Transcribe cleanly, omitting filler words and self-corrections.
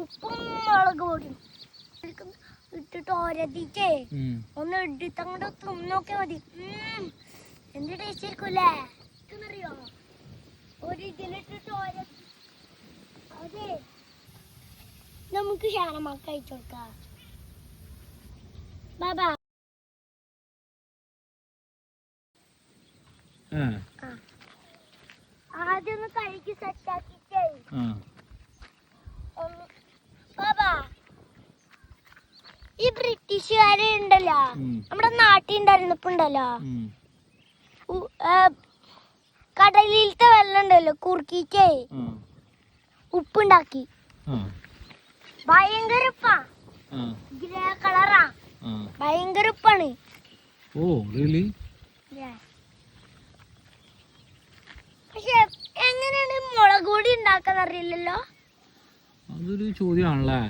ഉപ്പും മുളക് പൊടിയും ഇട്ടിട്ട് ഓരത്തിച്ചേ ഒന്ന് ഇടിത്തങ്ങോട്ട് തിന്നോക്കിയാ മതി. എന്ത് ടേസ്റ്റ് ആയിരിക്കൂല്ലേ അറിയോ? ഒരു ഇതിലിട്ടിട്ട് അതെ നമുക്ക് ഷാനമാക്ക് അയച്ചു കൊടുക്കാം. ബാബാ ആദ്യം ഒന്ന് കഴുകി സെറ്റാക്കിട്ടേ ബാബാ ഈ ബ്രിട്ടീഷുകാരെ ഉണ്ടല്ലോ നമ്മുടെ നാട്ടിൽ ഉണ്ടായിരുന്നപ്പോണ്ടല്ലോ കടലിലത്തെ വെള്ളം ഉണ്ടല്ലോ കുറുക്കിട്ടേ ഉപ്പുണ്ടാക്കി. ഭയങ്കര ഉപ്പാ, ഗ്രേ കളറാ, ഭയങ്കര ഉപ്പാണ്. പക്ഷെ എങ്ങനെയാണ് മുളക് പൊടി ഉണ്ടാക്കാൻ അറിയില്ലല്ലോ. അതൊരു ചോദ്യമാണല്ലേ.